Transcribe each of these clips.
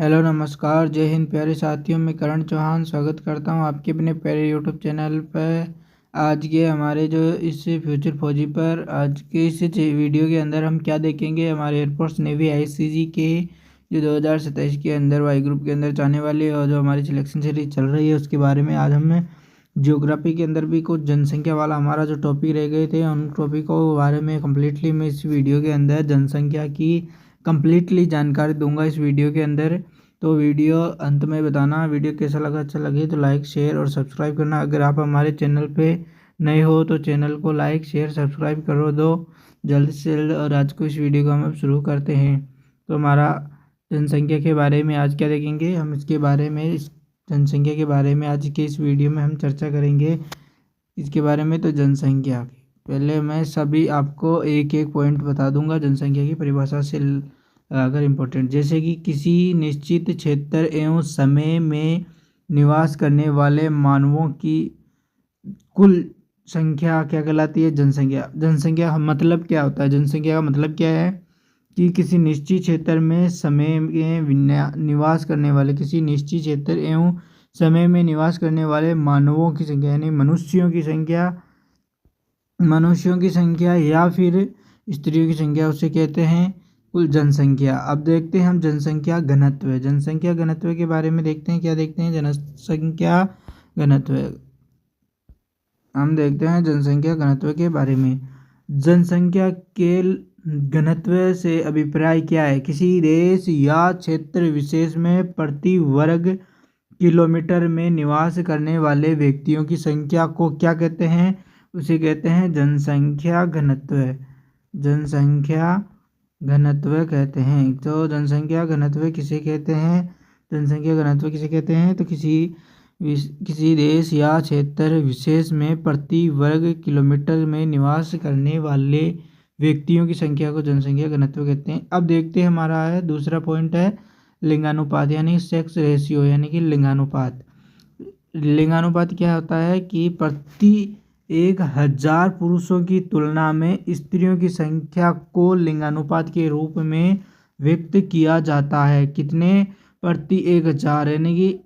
Hello नमस्कार, जय हिंद प्यारे साथियों। मैं करण चौहान स्वागत करता हूं आपके अपने प्यारे यूट्यूब चैनल पर। आज के हमारे जो इस फ्यूचर फौजी पर आज के इस वीडियो के अंदर हम क्या देखेंगे, हमारे एयरफोर्स नेवी आईसीजी के जो 2027 के अंदर वाई ग्रुप के अंदर जाने वाले और जो हमारी सिलेक्शन सीरीज चल रही है उसके बारे में। आज हम ज्योग्राफी के अंदर भी कुछ जनसंख्या वाला हमारा जो टॉपिक रह गए थे उन टॉपिक को बारे में कम्प्लीटली मैं इस वीडियो के अंदर जनसंख्या की कम्प्लीटली जानकारी दूंगा इस वीडियो के अंदर। तो वीडियो अंत में बताना वीडियो कैसा लगा, अच्छा लगे तो लाइक शेयर और सब्सक्राइब करना। अगर आप हमारे चैनल पे नए हो तो चैनल को लाइक शेयर सब्सक्राइब करो दो जल्द से जल्द। और आज को इस वीडियो को हम अब शुरू करते हैं। तो हमारा जनसंख्या के बारे में आज क्या देखेंगे हम, इसके बारे में इस जनसंख्या के बारे में आज के इस वीडियो में हम चर्चा करेंगे इसके बारे में। तो जनसंख्या पहले मैं सभी आपको एक एक पॉइंट बता दूंगा जनसंख्या की परिभाषा से अगर इम्पोर्टेंट, जैसे कि किसी निश्चित क्षेत्र एवं समय में निवास करने वाले मानवों की कुल संख्या क्या कहलाती है, जनसंख्या। जनसंख्या मतलब क्या होता है, जनसंख्या का मतलब क्या है कि किसी निश्चित क्षेत्र में समय में निवास करने वाले, किसी निश्चित क्षेत्र एवं समय में निवास करने वाले मानवों की संख्या यानी मनुष्यों की संख्या या फिर स्त्रियों की संख्या, उसे कहते हैं कुल जनसंख्या। अब देखते हैं हम जनसंख्या घनत्व। जनसंख्या घनत्व के बारे में देखते हैं, क्या देखते हैं, जनसंख्या घनत्व। हम देखते हैं जनसंख्या घनत्व के बारे में। जनसंख्या के घनत्व से अभिप्राय क्या है, किसी देश या क्षेत्र विशेष में प्रति वर्ग किलोमीटर में निवास करने वाले व्यक्तियों की संख्या को क्या कहते हैं, उसे कहते हैं जनसंख्या घनत्व। जनसंख्या घनत्व कहते हैं। तो जनसंख्या घनत्व किसे कहते हैं, जनसंख्या घनत्व किसे कहते हैं, तो किसी देश या क्षेत्र विशेष में प्रति वर्ग किलोमीटर में निवास करने वाले व्यक्तियों की संख्या को जनसंख्या घनत्व कहते हैं। अब देखते हैं हमारा है दूसरा पॉइंट है लिंगानुपात यानी सेक्स रेशियो यानी कि लिंगानुपात। लिंगानुपात क्या होता है कि प्रति 1000 पुरुषों की तुलना में स्त्रियों की संख्या को लिंगानुपात के रूप में व्यक्त किया जाता है। कितने, प्रति 1000 यानी कि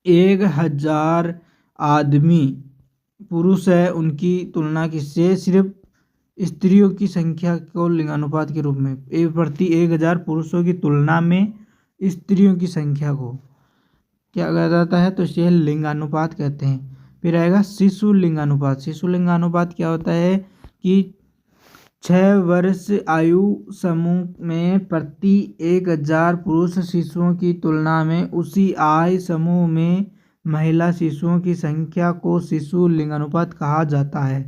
1000 आदमी पुरुष है उनकी तुलना किससे, सिर्फ स्त्रियों की संख्या को लिंगानुपात के रूप में, प्रति 1000 पुरुषों की तुलना में स्त्रियों की संख्या को क्या कहा जाता है, तो इसे लिंगानुपात कहते हैं। फिर आएगा शिशु लिंगानुपात। शिशु लिंगानुपात क्या होता है कि 6 वर्ष आयु समूह में प्रति 1000 पुरुष शिशुओं की तुलना में उसी आयु समूह में महिला शिशुओं की संख्या को शिशु लिंगानुपात कहा जाता है।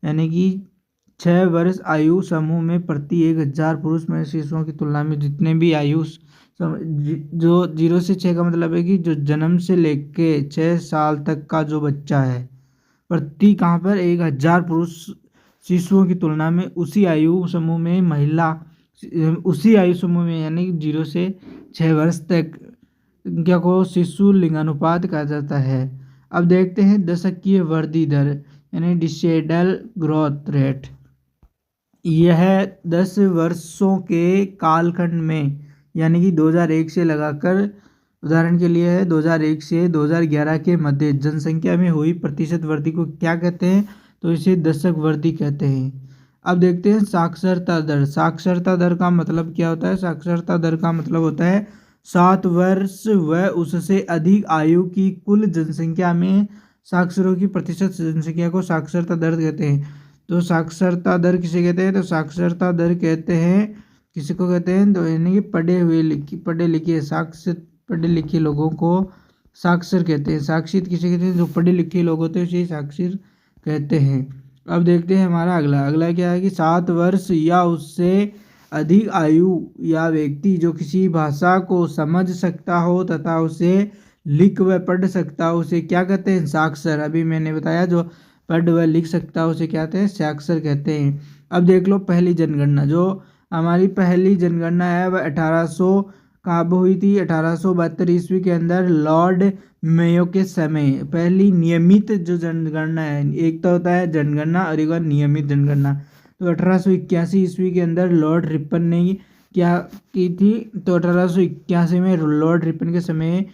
यानी कि 6 वर्ष आयु समूह में प्रति 1000 पुरुष में शिशुओं की तुलना में जितने भी आयु जो 0 से 6 का मतलब है कि जो जन्म से लेके 6 साल तक का जो बच्चा है, प्रति कहाँ पर 1000 पुरुष शिशुओं की तुलना में उसी आयु समूह में महिला, उसी आयु समूह में यानी 0 से 6 वर्ष तक क्या को शिशु लिंगानुपात कहा जाता है। अब देखते हैं दशकीय वृद्धि दर यानी डिसेडल ग्रोथ रेट। यह 10 वर्षों के कालखंड में यानी कि 2001 से लगाकर, उदाहरण के लिए है 2001 से 2011 के मध्य जनसंख्या में हुई प्रतिशत वृद्धि को क्या कहते हैं, तो इसे दशक वृद्धि कहते हैं। अब देखते हैं साक्षरता दर। साक्षरता दर का मतलब क्या होता है, साक्षरता दर का मतलब होता है 7 वर्ष व उससे अधिक आयु की कुल जनसंख्या में साक्षरों की प्रतिशत जनसंख्या को साक्षरता दर कहते हैं। तो साक्षरता दर किसे कहते हैं, तो साक्षरता दर कहते हैं किसी को कहते हैं, तो यानी कि पढ़े लिखे लोगों को साक्षर कहते हैं। साक्षित किसे कहते हैं, जो पढ़े लिखे लोग होते हैं उसे साक्षर कहते हैं। अब देखते हैं हमारा अगला क्या है कि 7 वर्ष या उससे अधिक आयु या व्यक्ति जो किसी भाषा को समझ सकता हो तथा उसे लिख व पढ़ सकता हो उसे क्या कहते हैं, साक्षर। अभी मैंने बताया जो पढ़ व लिख सकता हो उसे क्या कहते हैं, साक्षर कहते हैं। अब देख लो पहली जनगणना, जो हमारी पहली जनगणना है वह 1800 कब हुई थी, 1872 ईस्वी के अंदर लॉर्ड मेयो के समय। पहली नियमित जो जनगणना है, एक तो होता है जनगणना और एक और नियमित जनगणना। तो 1881 ईस्वी के अंदर लॉर्ड रिपन ने क्या की थी? तो 1881 में लॉर्ड रिपन के समय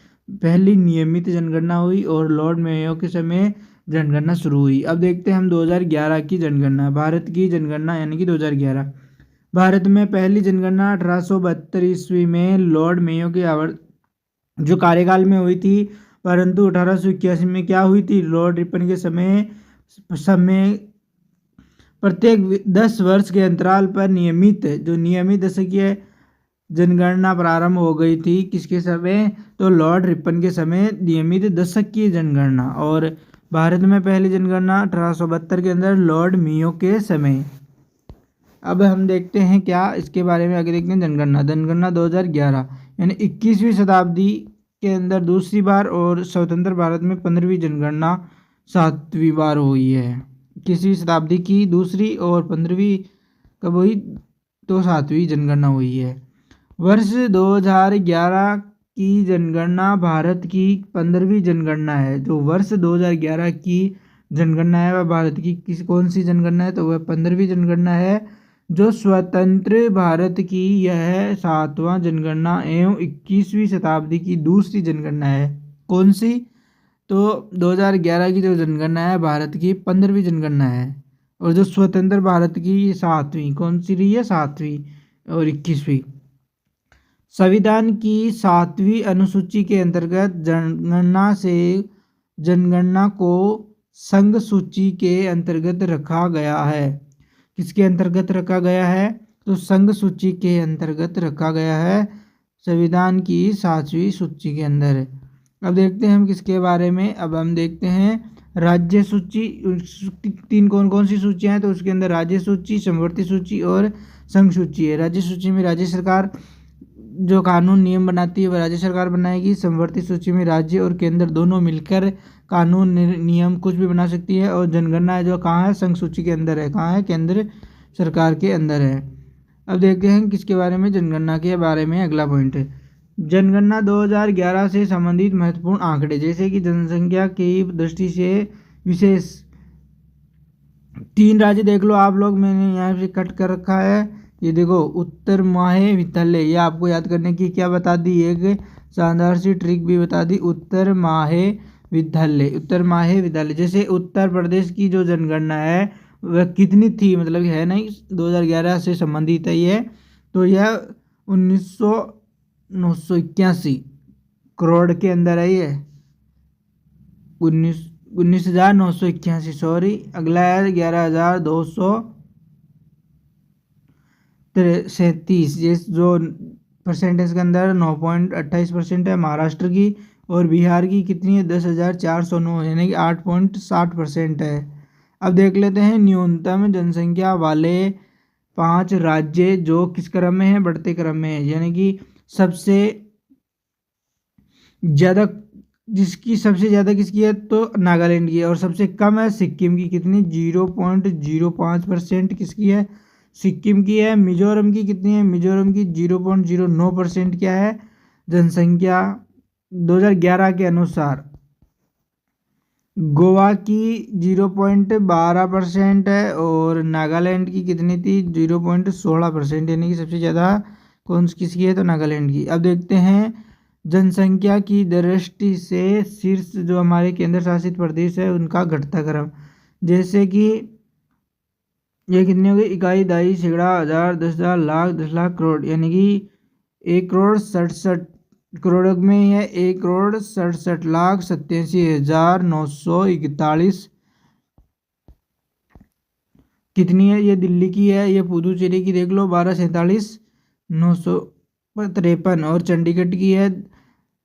पहली नियमित जनगणना हुई और लॉर्ड मेयो के समय जनगणना शुरू हुई। अब देखते हैं हम 2011 की जनगणना, भारत की जनगणना यानी कि 2011। भारत में पहली जनगणना 1872 ईस्वी में लॉर्ड मेयो के जो कार्यकाल में हुई थी, परंतु 1881 में क्या हुई थी? लॉर्ड रिपन के समय समय प्रत्येक 10 वर्ष के अंतराल पर नियमित दशकीय जनगणना प्रारंभ हो गई थी। किसके समय? तो लॉर्ड रिपन के समय नियमित दशकीय जनगणना। और भारत में पहली जनगणना 1872 के अंदर लॉर्ड मेयो के समय। अब हम देखते हैं क्या इसके बारे में, आगे देखते हैं जनगणना 2011 यानी 21वीं शताब्दी के अंदर दूसरी बार और स्वतंत्र भारत में 15वीं जनगणना 7वीं बार हुई है। 21वीं शताब्दी की दूसरी और 15वीं कब हुई? तो 7वीं जनगणना हुई है। वर्ष 2011 की जनगणना भारत की 15वीं जनगणना है। जो वर्ष 2011 की जनगणना है वह भारत की कौन सी जनगणना है? तो वह 15वीं जनगणना है। जो स्वतंत्र भारत की यह 7वां जनगणना एवं 21वीं शताब्दी की दूसरी जनगणना है। कौन सी? तो 2011 की जो जनगणना है भारत की 15वीं जनगणना है। और जो स्वतंत्र भारत की 7वीं, कौन सी रही है? 7वीं और 21वीं। संविधान की 7वीं अनुसूची के अंतर्गत जनगणना को संघ सूची के अंतर्गत रखा गया है। किसके अंतर्गत रखा गया है? तो संघ सूची के अंतर्गत रखा गया है, संविधान की 7वीं सूची के अंदर। अब देखते हैं हम किसके बारे में। अब हम देखते हैं राज्य सूची। तीन कौन कौन सी सूचियां हैं? तो उसके अंदर राज्य सूची, समवर्ती सूची और संघ सूची है। राज्य सूची में राज्य सरकार जो कानून नियम बनाती है वह राज्य सरकार बनाएगी। समवर्ती सूची में राज्य और केंद्र दोनों मिलकर कानून नियम कुछ भी बना सकती है। और जनगणना है जो कहाँ है? संघ सूची के अंदर है। कहाँ है? केंद्र सरकार के अंदर है। अब देखते हैं किसके बारे में, जनगणना के बारे में। अगला पॉइंट है जनगणना 2011 से संबंधित महत्वपूर्ण आंकड़े, जैसे कि जनसंख्या की दृष्टि से विशेष 3 राज्य देख लो आप लोग, मैंने यहाँ से कट कर रखा है। ये देखो उत्तर माहे विद्यालय, ये आपको याद करने की क्या बता दी, एक शानदार सी ट्रिक भी बता दी। उत्तर माहे विद्यालय। जैसे उत्तर प्रदेश की जो जनगणना है वह कितनी थी, मतलब है नहीं 2011 से संबंधित है ये, तो यह 1981 करोड़ के अंदर है। ये 19,981, सॉरी। अगला है 11,237, ये जो परसेंटेज के अंदर 9.28% है महाराष्ट्र की। और बिहार की कितनी है? 10,409 यानी कि 8.60% है। अब देख लेते हैं न्यूनतम जनसंख्या वाले 5 राज्य जो किस क्रम में है? बढ़ते क्रम में है। यानी कि सबसे ज़्यादा किसकी है? तो नागालैंड की है। और सबसे कम है सिक्किम की, कितनी? 0.05% किसकी है? सिक्किम की है। मिजोरम की कितनी है? मिजोरम की 0.09% क्या है? जनसंख्या 2011 के अनुसार। गोवा की 0.12% है। और नागालैंड की कितनी थी? 0.16%, यानी कि सबसे ज़्यादा किसकी है? तो नागालैंड की। अब देखते हैं जनसंख्या की दृष्टि से शीर्ष जो हमारे केंद्र शासित प्रदेश है उनका घटता क्रम, जैसे कि ये कितनी हो गई? इकाई, दाई, सैकड़ा, हजार, 10,000, लाख, 10 लाख, करोड़, यानी कि 1,67 करोड़ में है 1,67,87,941। कितनी है? ये दिल्ली की है। ये पुदुचेरी की देख लो 12,47,953। और चंडीगढ़ की है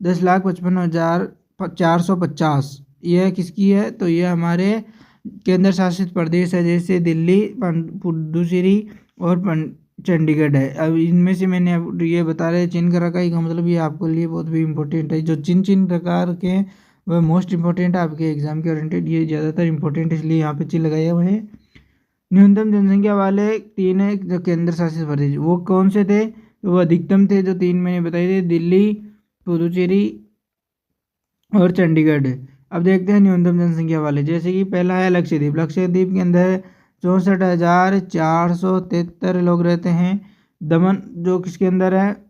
10,55,450। यह किसकी है? तो यह हमारे केंद्र शासित प्रदेश है, जैसे दिल्ली, पुदुचेरी और चंडीगढ़ है। अब इनमें से मैंने ये बता रहे चिन्ह कर रखा है, का मतलब ये आपके लिए बहुत भी इम्पोर्टेंट है। जो चिन्ह प्रकार के हैं वह मोस्ट इम्पोर्टेंट है आपके एग्जाम के ओरिएंटेड, ये ज़्यादातर इंपॉर्टेंट इसलिए यहाँ पे चिन्ह लगाए हुए हैं। न्यूनतम जनसंख्या वाले 3 है जो केंद्र शासित प्रदेश, वो कौन से थे? वो अधिकतम थे जो 3 मैंने बताए थे, दिल्ली, पुदुचेरी और चंडीगढ़। अब देखते हैं न्यूनतम जनसंख्या वाले, जैसे कि पहला है लक्षद्वीप। लक्षद्वीप के अंदर 64,473 लोग रहते हैं, दमन जो किसके अंदर है,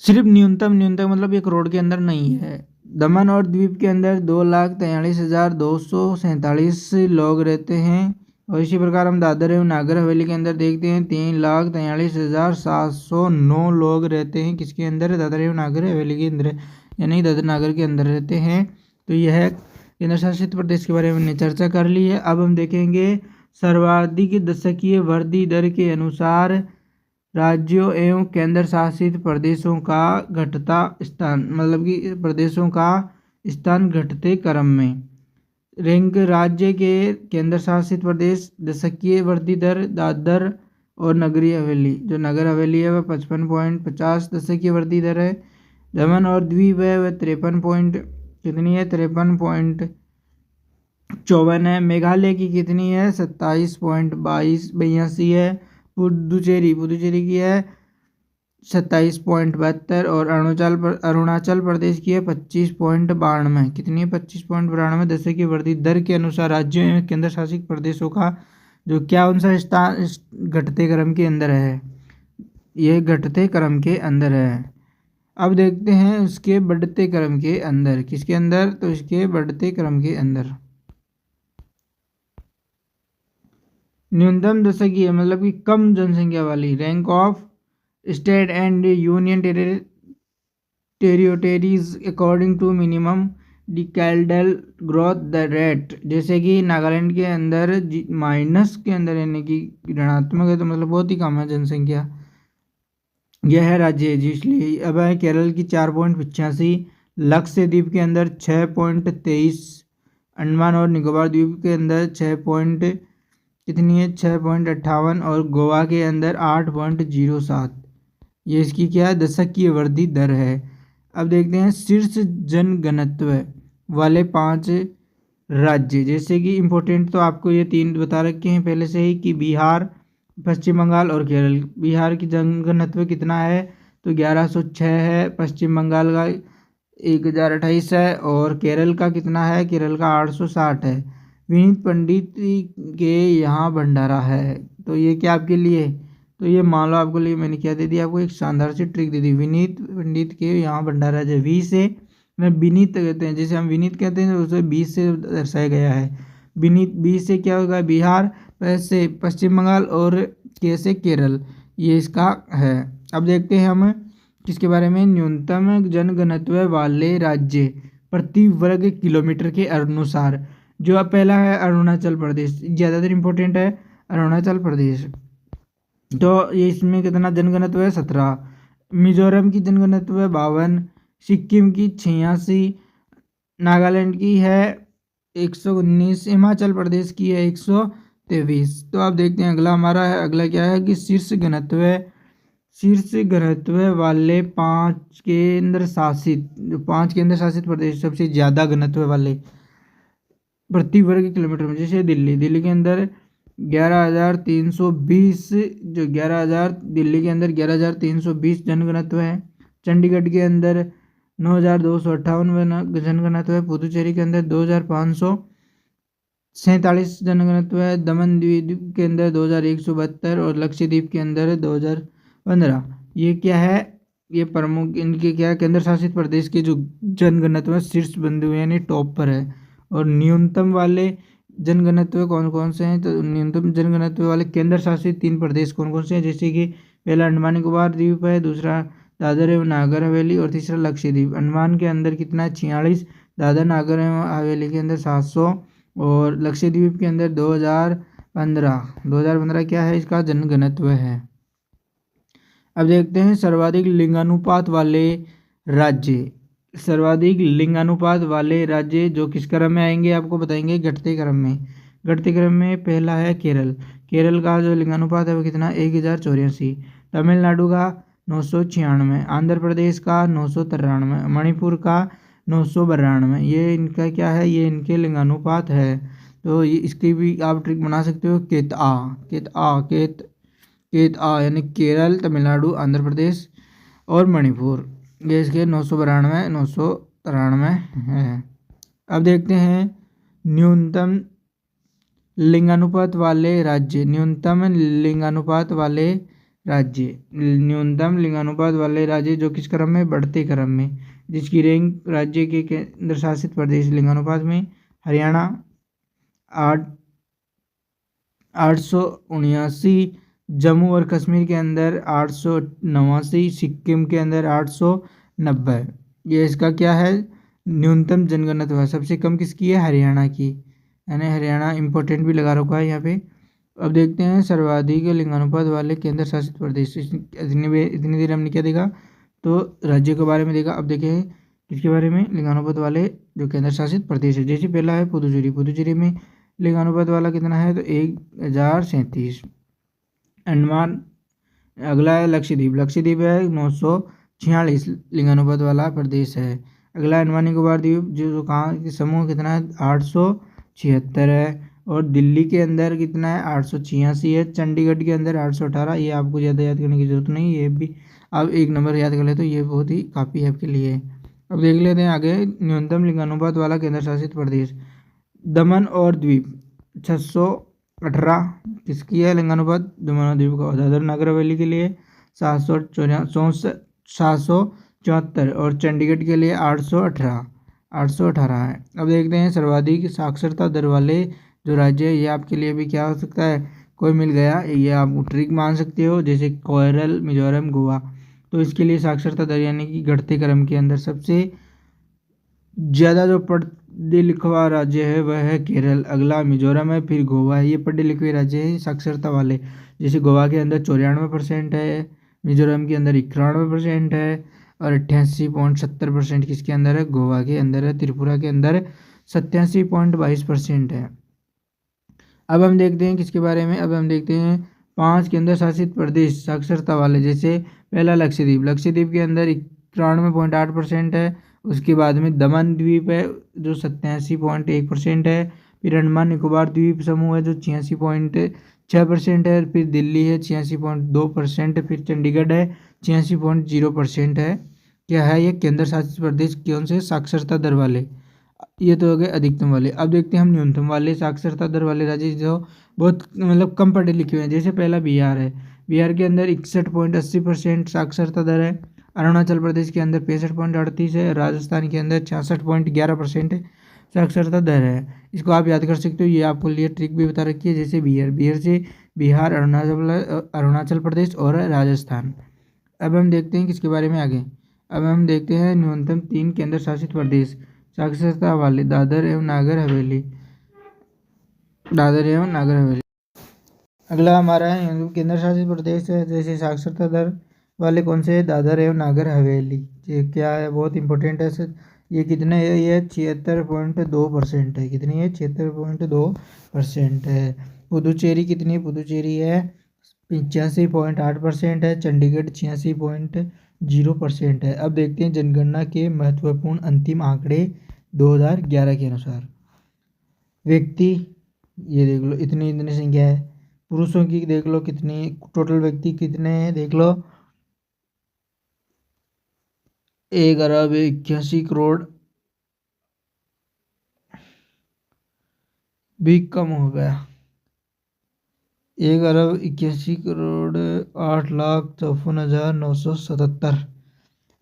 सिर्फ न्यूनतम मतलब 1 करोड़ के अंदर नहीं है। दमन और द्वीप के अंदर 2,43,247 लोग रहते हैं। और इसी प्रकार हम दादर एवं नागर हवेली के अंदर देखते हैं 3,43,709 लोग रहते हैं। किसके अंदर, दादर एवं नागर हवेली के अंदर, यानी दादर नागर के अंदर रहते हैं। तो यह केंद्र शासित प्रदेश के बारे में हमने चर्चा कर ली है। अब हम देखेंगे सर्वाधिक दशकीय वृद्धि दर के अनुसार राज्यों एवं केंद्र शासित प्रदेशों का घटता स्थान, मतलब कि प्रदेशों का स्थान घटते क्रम में। रैंक राज्य के केंद्र शासित प्रदेश दशकीय वृद्धि दर, दादर और नगरी हवेली, जो नगर हवेली है वह 55.50 दशकीय वृद्धि दर है। दमन और द्वीप है वह 53.54 है। मेघालय की कितनी है, 27.82 है। पुदुचेरी की है 27.72 और अरुणाचल प्रदेश की है 25.92। कितनी है, 25.92 दशकीय वृद्धि दर के अनुसार राज्यों एवं केंद्र शासित प्रदेशों का जो क्या उनका स्थान घटते क्रम के अंदर है, ये घटते क्रम के अंदर है। अब देखते हैं उसके बढ़ते क्रम के अंदर, किसके अंदर, तो इसके बढ़ते क्रम के अंदर। न्यूनतम दशकीय मतलब कि कम जनसंख्या वाली, rank of state and union territories according to minimum decadal growth rate. जैसे कि नागालैंड के अंदर माइनस के अंदर, यानी कि ऋणात्मक है, तो मतलब बहुत ही कम है जनसंख्या, यह है राज्य है जी, इसलिए। अब है केरल की 4.85, लक्षद्वीप के अंदर 6.23, अंडमान और निकोबार द्वीप के अंदर कितनी है, 6.58 और गोवा के अंदर 8.07। ये इसकी क्या है, दशकीय वृद्धि दर है। अब देखते हैं शीर्ष जनघनत्व वाले 5 राज्य। जैसे कि इम्पोर्टेंट तो आपको ये 3 बता रखे हैं पहले से ही, कि बिहार, पश्चिम बंगाल और केरल। बिहार की जनघनत्व कितना है, तो 1106 है। पश्चिम बंगाल का 1028 है और केरल का कितना है, केरल का 860 है। विनीत पंडित के यहाँ भंडारा है, तो ये क्या आपके लिए, तो ये मान लो आपको लिए मैंने क्या दे दिया, आपको एक शानदार सी ट्रिक दे दी। विनीत पंडित के यहाँ भंडारा है, वी से विनीत कहते हैं, जैसे हम विनीत कहते हैं तो उसे बी से दर्शाया गया है। विनीत, बी से क्या होगा, बिहार, वैसे पश्चिम बंगाल और के से केरल, ये इसका है। अब देखते हैं हम किसके बारे में, न्यूनतम जनघनत्व वाले राज्य प्रति वर्ग किलोमीटर के अनुसार। जो अब पहला है अरुणाचल प्रदेश, ज़्यादातर इम्पोर्टेंट है अरुणाचल प्रदेश। तो ये इसमें कितना जनघनत्व है, 17। मिजोरम की जनघनत्व है 52, सिक्किम की 86, नागालैंड की है 119, हिमाचल प्रदेश की है 123। तो आप देखते हैं अगला हमारा है, अगला क्या है कि शीर्ष घनत्व वाले 5 केंद्र शासित, जो 5 केंद्र शासित प्रदेश सबसे ज़्यादा घनत्व वाले प्रति वर्ग किलोमीटर में। जैसे दिल्ली के अंदर 11,320, जो 11,000 दिल्ली के अंदर 11,320 जनघनत्व है। चंडीगढ़ के अंदर 9,258 जनघनत्व है। पुदुचेरी के अंदर 2,547 जनघनत्व है। दमन द्वीप के अंदर 2,172 और लक्षद्वीप के अंदर 2,015। ये क्या है, ये प्रमुख इनके क्या है, केंद्र शासित प्रदेश के जो जनघनत्व शीर्ष बिंदु यानी टॉप पर है। और न्यूनतम वाले जनघनत्व कौन कौन से हैं, तो न्यूनतम जनघनत्व वाले केंद्र शासित 3 प्रदेश कौन कौन से हैं, जैसे कि पहला अंडमान निकोबार द्वीप है, दूसरा दादर एवं नागर हवेली और तीसरा लक्षद्वीप। अंडमान के अंदर कितना है, 46, दादर नागर एवं हवेली के अंदर 700 और लक्षद्वीप के अंदर 2015 क्या है इसका जनघनत्व है। अब देखते हैं सर्वाधिक लिंगानुपात वाले राज्य। सर्वाधिक लिंगानुपात वाले राज्य जो किस क्रम में आएंगे आपको बताएंगे, घटते क्रम में पहला है केरल का जो लिंगानुपात है वो कितना, 1084। तमिलनाडु का 996, आंध्र प्रदेश का 993, मणिपुर का 992। ये इनका क्या है, ये इनके लिंगानुपात है। तो इसकी भी आप ट्रिक बना सकते हो, केत आ यानी केरल, तमिलनाडु, आंध्र प्रदेश और मणिपुर, ये इसके 993 है। अब देखते हैं न्यूनतम लिंगानुपात वाले राज्य। न्यूनतम लिंगानुपात वाले राज्य। न्यूनतम लिंगानुपात वाले राज्य जो किस क्रम में, बढ़ते क्रम में, जिसकी रैंक राज्य के केंद्र शासित प्रदेश लिंगानुपात में हरियाणा 879, जम्मू और कश्मीर के अंदर 889, सिक्किम के अंदर 890। ये इसका क्या है, न्यूनतम जनघनत्व है। सबसे कम किसकी है, हरियाणा की, यानी हरियाणा इंपॉर्टेंट भी लगा रखा है यहाँ पे। अब देखते हैं सर्वाधिक लिंगानुपात वाले केंद्र शासित प्रदेश। इतनी देर हमने क्या देखा, तो राज्यों के बारे में देखा। अब देखें किसके बारे में, लिंगानुपात वाले जो केंद्र शासित प्रदेश है। जैसे पहला है पुदुचेरी। पुदुचेरी में लिंगानुपात वाला कितना है, तो 1037। अंडमान, अगला है लक्षद्वीप। लक्षद्वीप है 946 लिंगानुपात वाला प्रदेश है। अगला अंडमान निकोबार द्वीप, जो कहाँ के समूह कितना है, 876 है। और दिल्ली के अंदर कितना है, 886 है। चंडीगढ़ के अंदर 818। ये आपको ज़्यादा याद करने की जरूरत नहीं, ये भी आप एक नंबर याद कर ले तो ये बहुत ही काफ़ी है आपके लिए। अब देख लेते हैं आगे, न्यूनतम लिंगानुपात वाला केंद्र शासित प्रदेश दमन और द्वीप 618 किसकी है लिंगानुपात, दमन और द्वीप का। दादर नगर हवेली के लिए 774 और चंडीगढ़ के लिए 818 है। अब देखते हैं सर्वाधिक साक्षरता दर वाले जो राज्य है, ये आपके लिए भी क्या हो सकता है, कोई मिल गया, ये आप ट्रिक मान सकते हो। जैसे केरल, मिजोरम, गोवा। तो इसके लिए साक्षरता दर यानी कि घटते क्रम के अंदर सबसे ज़्यादा जो पढ़े लिखा राज्य है वह है केरल। अगला मिजोरम है, फिर गोवा है। ये पढ़े लिखे राज्य है साक्षरता वाले। जैसे गोवा के अंदर 94% है, मिजोरम के अंदर 91% है, और 88.70% किसके अंदर है, गोवा के अंदर है। त्रिपुरा के अंदर 87.22% है। अब हम देखते हैं किसके बारे में, अब हम देखते हैं 5 केंद्र शासित प्रदेश साक्षरता वाले। जैसे पहला लक्षद्वीप। लक्षद्वीप के अंदर 91.8% है। उसके बाद में दमन द्वीप है जो 87.1% है। फिर अंडमान निकोबार द्वीप समूह है जो 86.6% है। फिर दिल्ली है 86.2%। फिर चंडीगढ़ है 86.0% है। क्या है ये, केंद्र शासित प्रदेश कौन से, साक्षरता दर वाले। ये तो हो गए अधिकतम वाले। अब देखते हैं हम न्यूनतम वाले साक्षरता दर वाले राज्य जो बहुत मतलब कम पढ़े लिखे हुए हैं। जैसे पहला बिहार है। बिहार के अंदर 61.80% साक्षरता दर है। अरुणाचल प्रदेश के अंदर 65.38 है। राजस्थान के अंदर 66.11% साक्षरता दर है। इसको आप याद कर सकते हो, ये आपको लिए ट्रिक भी बता रखी है। जैसे बिहार से बिहार, अरुणाचल प्रदेश और राजस्थान। अब हम देखते हैं किसके बारे में आगे। अब हम देखते हैं न्यूनतम 3 केंद्र शासित प्रदेश साक्षरता वाले। दादर एवं नागर हवेली। दादर एवं नागर हवेली। अगला हमारा है केंद्र शासित प्रदेश है जैसे साक्षरता दर वाले कौन से, दादर एवं नागर हवेली। ये क्या है, बहुत इंपॉर्टेंट है सर। ये कितने है, ये 76.2% है। कितनी है, 76.2% है। पुदुचेरी कितनी, पुदुचेरी है 85.8% है। चंडीगढ़ 86.0% है। अब देखते हैं जनगणना के महत्वपूर्ण अंतिम आंकड़े 2011 के अनुसार। व्यक्ति ये देख लो, इतनी इतनी संख्या है। पुरुषों की देख लो कितनी, टोटल व्यक्ति कितने हैं देख लो, 1 अरब 81 करोड़ भी कम हो गया। 1 अरब 81 करोड़ 8,54,977।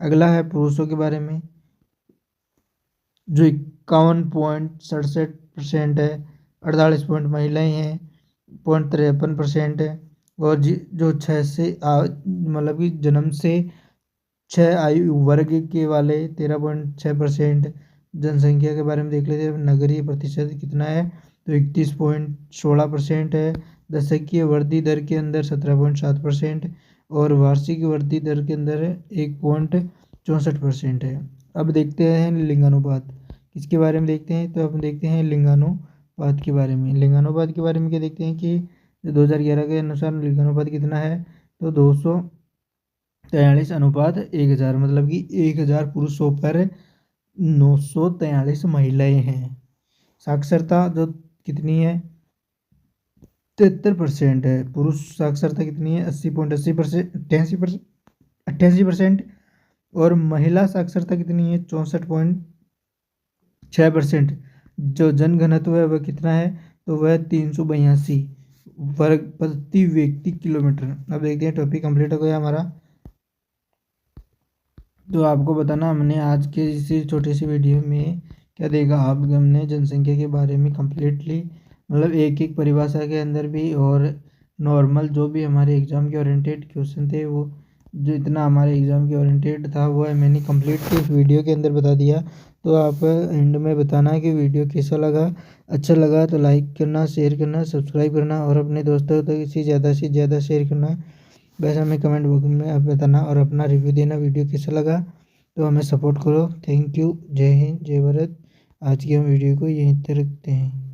अगला है पुरुषों के बारे में जो 51.67% है। 48 पॉइंट महिलाएं हैं, 0.53% है। और जो 6 से मतलब कि जन्म से 6 आयु वर्ग के वाले 13.6%। जनसंख्या के बारे में देख लेते हैं, नगरीय प्रतिशत कितना है, तो 31.16% है। दशकीय वृद्धि दर के अंदर 17.7% और वार्षिक वृद्धि दर के अंदर 1.64% है। अब देखते हैं लिंगानुपात किसके बारे में देखते हैं, तो अब देखते हैं लिंगानुपात के बारे में। लिंगानुपात के बारे में क्या देखते हैं कि 2011 के अनुसार लिंगानुपात कितना है, तो 243:1000, मतलब कि 1000 पुरुषों पर 943 महिलाएं हैं। साक्षरता जो कितनी है, 73% है। पुरुष साक्षरता कितनी है, 80.80%, 88%। और महिला साक्षरता कितनी है, 64.6%। जो जनघनत्व है वह कितना है, तो वह 382 वर्ग प्रति व्यक्ति किलोमीटर। अब देखते हैं, टॉपिक कंप्लीट हो गया हमारा। तो आपको बताना हमने आज के इसी छोटी सी वीडियो में क्या देखा। आप हमने जनसंख्या के बारे में कम्प्लीटली मतलब एक एक परिभाषा के अंदर भी और नॉर्मल जो भी हमारे एग्ज़ाम के ओरिएंटेड क्वेश्चन थे वो जो इतना हमारे एग्ज़ाम के ओरिएंटेड था वो मैंने कंप्लीट इस वीडियो के अंदर बता दिया। तो आप एंड में बताना कि वीडियो कैसा लगा। अच्छा लगा तो लाइक करना, शेयर करना, सब्सक्राइब करना और अपने दोस्तों तक इसे ज़्यादा से ज़्यादा शेयर करना। वैसे हमें कमेंट बॉक्स में आप बताना और अपना रिव्यू देना वीडियो कैसा लगा। तो हमें सपोर्ट करो। Thank you. जय हिंद, जय भारत। आज की हम वीडियो को यहीं तक रखते हैं।